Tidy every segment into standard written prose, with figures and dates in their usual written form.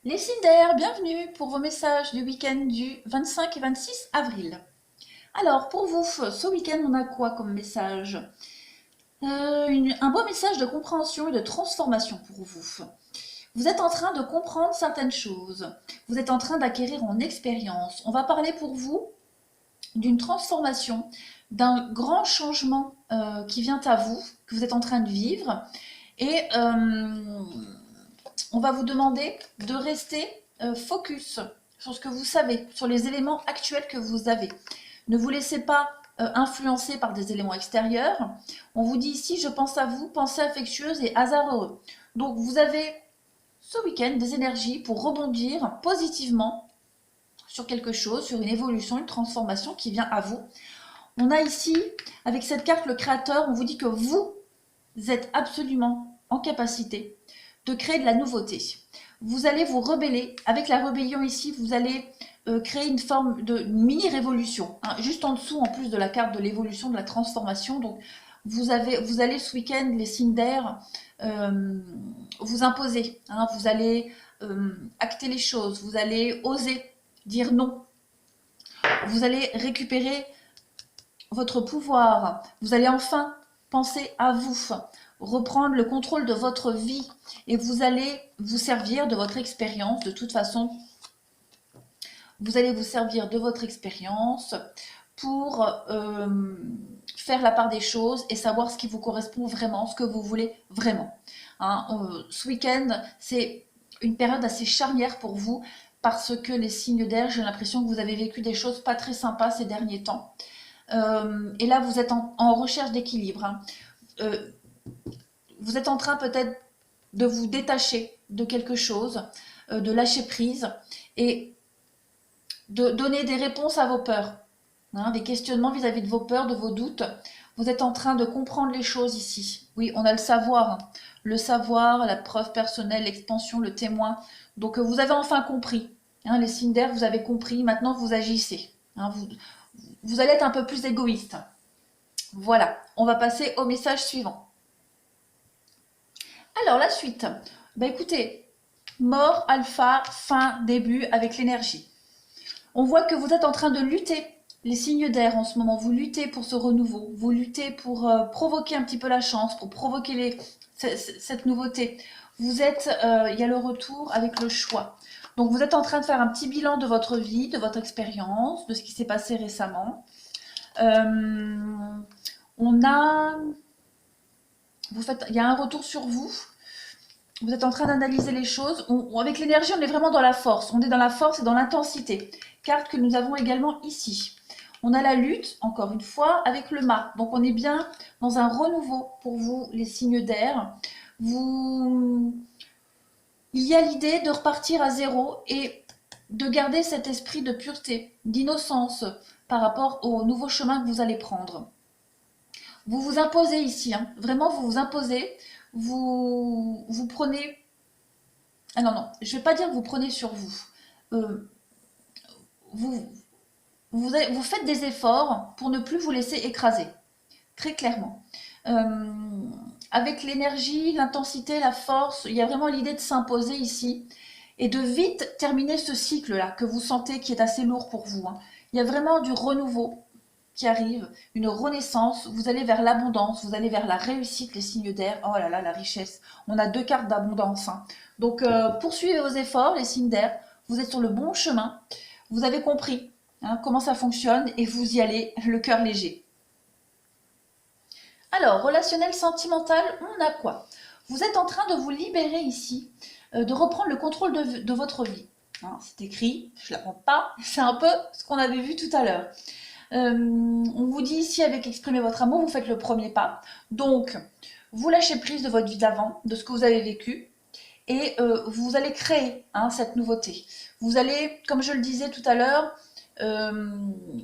Les signes d'air, bienvenue pour vos messages du week-end du 25 et 26 avril. Alors, pour vous, ce week-end, on a quoi comme message? Un beau message de compréhension et de transformation pour vous. Vous êtes en train de comprendre certaines choses. Vous êtes en train d'acquérir en expérience. On va parler pour vous d'une transformation, d'un grand changement qui vient à vous, que vous êtes en train de vivre. Et on va vous demander de rester focus sur ce que vous savez, sur les éléments actuels que vous avez. Ne vous laissez pas influencer par des éléments extérieurs. On vous dit ici, je pense à vous, pensée affectueuse et hasard heureux. Donc vous avez ce week-end des énergies pour rebondir positivement sur quelque chose, sur une évolution, une transformation qui vient à vous. On a ici, avec cette carte, le créateur, on vous dit que vous êtes absolument en capacité de créer de la nouveauté. Vous allez vous rebeller. Avec la rébellion ici, vous allez créer une forme de mini-révolution. Hein, juste en dessous, en plus de la carte de l'évolution, de la transformation. Donc, vous allez ce week-end, les signes d'air, vous imposer. Hein, vous allez acter les choses. Vous allez oser dire non. Vous allez récupérer votre pouvoir. Vous allez enfin penser à vous, reprendre le contrôle de votre vie et vous allez vous servir de votre expérience. De toute façon, vous allez vous servir de votre expérience pour faire la part des choses et savoir ce qui vous correspond vraiment, ce que vous voulez vraiment. Hein, ce week-end, c'est une période assez charnière pour vous parce que les signes d'air, j'ai l'impression que vous avez vécu des choses pas très sympas ces derniers temps. Et là, vous êtes en recherche d'équilibre. Hein. Vous êtes en train peut-être de vous détacher de quelque chose, de lâcher prise et de donner des réponses à vos peurs, hein, des questionnements vis-à-vis de vos peurs, de vos doutes. Vous êtes en train de comprendre les choses ici. Oui, on a le savoir, hein. Le savoir, la preuve personnelle, l'expansion, le témoin. Donc vous avez enfin compris. Hein, les signes d'air, vous avez compris. Maintenant, vous agissez. Hein, vous allez être un peu plus égoïste. Voilà, on va passer au message suivant. Alors, la suite. Bah écoutez, mort, alpha, fin, début avec l'énergie. On voit que vous êtes en train de lutter, les signes d'air en ce moment. Vous luttez pour ce renouveau. Vous luttez pour provoquer un petit peu la chance, pour provoquer cette nouveauté. Vous êtes, il y a le retour avec le choix. Donc vous êtes en train de faire un petit bilan de votre vie, de votre expérience, de ce qui s'est passé récemment. On a, il y a un retour sur vous. Vous êtes en train d'analyser les choses. Avec l'énergie, on est vraiment dans la force. On est dans la force et dans l'intensité. Carte que nous avons également ici. On a la lutte, encore une fois, avec le mât. Donc on est bien dans un renouveau pour vous, les signes d'air. Il y a l'idée de repartir à zéro et de garder cet esprit de pureté, d'innocence par rapport au nouveau chemin que vous allez prendre. Vous vous imposez ici, hein. Vraiment vous vous imposez, vous prenez... Ah non, non, je ne vais pas dire que vous prenez sur vous. Euh, vous, vous faites des efforts pour ne plus vous laisser écraser, très clairement. Euh, avec l'énergie, l'intensité, la force, il y a vraiment l'idée de s'imposer ici et de vite terminer ce cycle-là que vous sentez qui est assez lourd pour vous. Hein. Il y a vraiment du renouveau qui arrive, une renaissance, vous allez vers l'abondance, vous allez vers la réussite, les signes d'air, oh là là, la richesse. On a deux cartes d'abondance. Hein. Donc poursuivez vos efforts, les signes d'air, vous êtes sur le bon chemin, vous avez compris hein, comment ça fonctionne et vous y allez le cœur léger. Alors, relationnel sentimental, on a quoi? Vous êtes en train de vous libérer ici, de reprendre le contrôle de votre vie. Hein, c'est écrit, je ne l'apprends pas, c'est un peu ce qu'on avait vu tout à l'heure. On vous dit ici avec exprimer votre amour, vous faites le premier pas. Donc, vous lâchez prise de votre vie d'avant, de ce que vous avez vécu, et vous allez créer hein, cette nouveauté. Vous allez, comme je le disais tout à l'heure,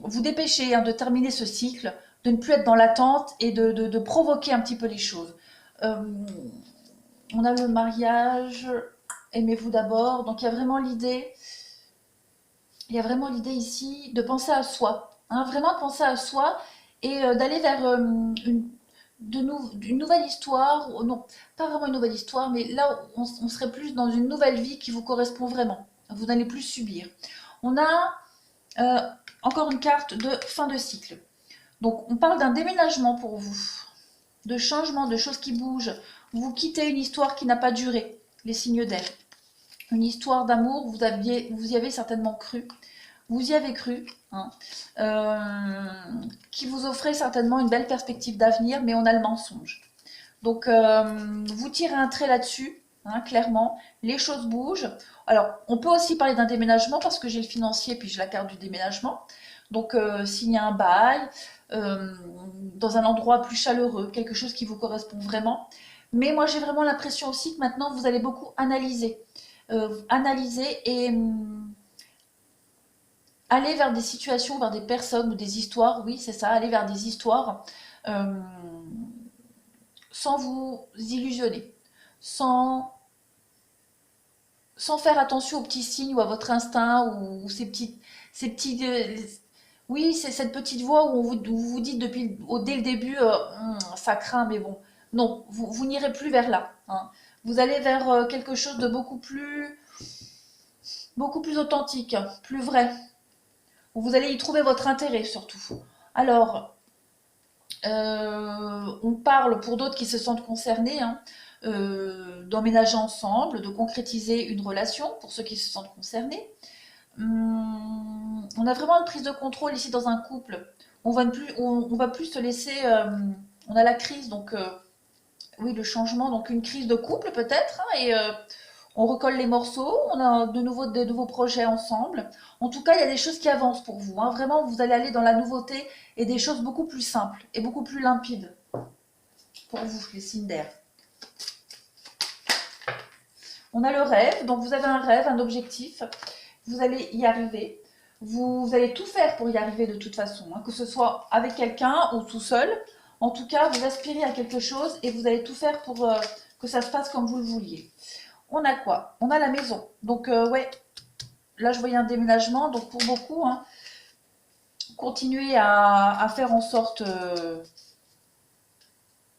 vous dépêcher hein, de terminer ce cycle, de ne plus être dans l'attente et de provoquer un petit peu les choses. On a le mariage, aimez-vous d'abord. Donc il y a vraiment l'idée ici de penser à soi. Hein, vraiment penser à soi et d'aller vers d'une nouvelle histoire, non, pas vraiment une nouvelle histoire, mais là, on serait plus dans une nouvelle vie qui vous correspond vraiment. Vous n'allez plus subir. On a encore une carte de fin de cycle. Donc, on parle d'un déménagement pour vous, de changement, de choses qui bougent. Vous quittez une histoire qui n'a pas duré, les signes d'air. Une histoire d'amour, vous y avez certainement cru. Vous y avez cru, hein, qui vous offrait certainement une belle perspective d'avenir, mais on a le mensonge. Donc, vous tirez un trait là-dessus, hein, clairement. Les choses bougent. Alors, on peut aussi parler d'un déménagement parce que j'ai le financier puis j'ai la carte du déménagement. Donc, signer un bail dans un endroit plus chaleureux, quelque chose qui vous correspond vraiment. Mais moi, j'ai vraiment l'impression aussi que maintenant, vous allez beaucoup analyser. Analyser et aller vers des situations, vers des personnes ou des histoires. Oui, c'est ça, aller vers des histoires sans vous illusionner, sans faire attention aux petits signes ou à votre instinct ou ces petits oui, c'est cette petite voix où vous dites dès le début, ça craint, mais bon. Non, vous n'irez plus vers là, hein. Vous allez vers quelque chose de beaucoup plus authentique, plus vrai. Vous allez y trouver votre intérêt surtout. Alors, on parle pour d'autres qui se sentent concernés, hein, d'emménager ensemble, de concrétiser une relation pour ceux qui se sentent concernés. On a vraiment une prise de contrôle ici dans un couple. On va plus se laisser. On a la crise, donc oui, le changement, donc une crise de couple peut-être, hein, et on recolle les morceaux. On a de nouveaux projets ensemble. En tout cas, il y a des choses qui avancent pour vous, hein. Vraiment, vous allez aller dans la nouveauté et des choses beaucoup plus simples et beaucoup plus limpides pour vous, les signes d'air. On a le rêve, donc vous avez un rêve, un objectif. Vous allez y arriver. Vous allez tout faire pour y arriver de toute façon, hein, que ce soit avec quelqu'un ou tout seul. En tout cas, vous aspirez à quelque chose et vous allez tout faire pour que ça se passe comme vous le vouliez. On a quoi? On a la maison. Donc, ouais, là, je voyais un déménagement. Donc, pour beaucoup, hein, continuez à faire en sorte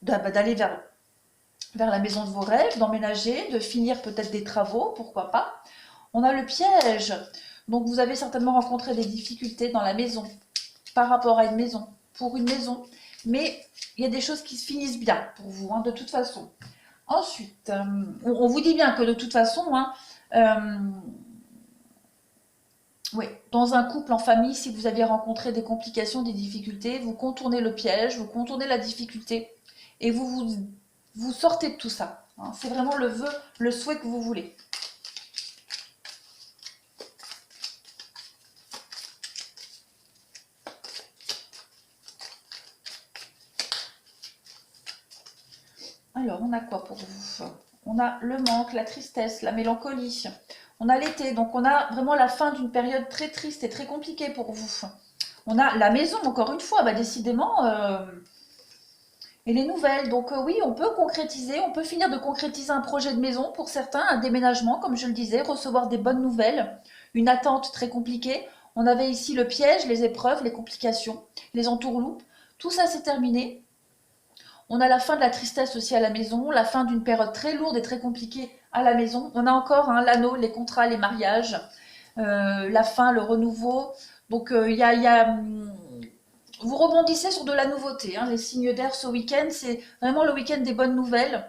d'aller vers la maison de vos rêves, d'emménager, de finir peut-être des travaux, pourquoi pas. On a le piège. Donc, vous avez certainement rencontré des difficultés dans la maison par rapport à une maison, pour une maison. Mais il y a des choses qui se finissent bien pour vous, hein, de toute façon. Ensuite, on vous dit bien que de toute façon, hein, oui, dans un couple, en famille, si vous aviez rencontré des complications, des difficultés, vous contournez le piège, vous contournez la difficulté et vous sortez de tout ça, hein. C'est vraiment le vœu, le souhait que vous voulez. Alors, on a quoi pour vous? On a le manque, la tristesse, la mélancolie. On a l'été, donc on a vraiment la fin d'une période très triste et très compliquée pour vous. On a la maison, encore une fois, bah décidément, et les nouvelles. Donc oui, on peut concrétiser, on peut finir de concrétiser un projet de maison pour certains, un déménagement, comme je le disais, recevoir des bonnes nouvelles, une attente très compliquée. On avait ici le piège, les épreuves, les complications, les entourloupes. Tout ça, c'est terminé. On a la fin de la tristesse aussi à la maison, la fin d'une période très lourde et très compliquée à la maison. On a encore hein, l'anneau, les contrats, les mariages, la fin, le renouveau. Donc, vous rebondissez sur de la nouveauté, hein. Les signes d'air ce week-end, c'est vraiment le week-end des bonnes nouvelles,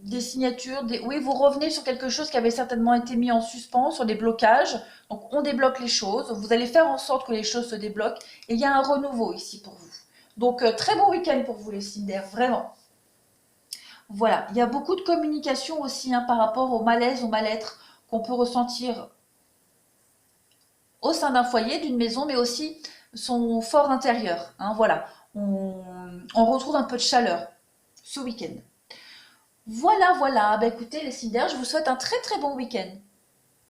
des signatures. Oui, vous revenez sur quelque chose qui avait certainement été mis en suspens, sur des blocages. Donc, on débloque les choses. Vous allez faire en sorte que les choses se débloquent. Et il y a un renouveau ici pour vous. Donc, très bon week-end pour vous les signes d'air, vraiment. Voilà, il y a beaucoup de communication aussi hein, par rapport au malaise, au mal-être qu'on peut ressentir au sein d'un foyer, d'une maison, mais aussi son fort intérieur, hein, voilà, on retrouve un peu de chaleur ce week-end. Voilà, voilà, bah, écoutez les signes d'air, je vous souhaite un très très bon week-end.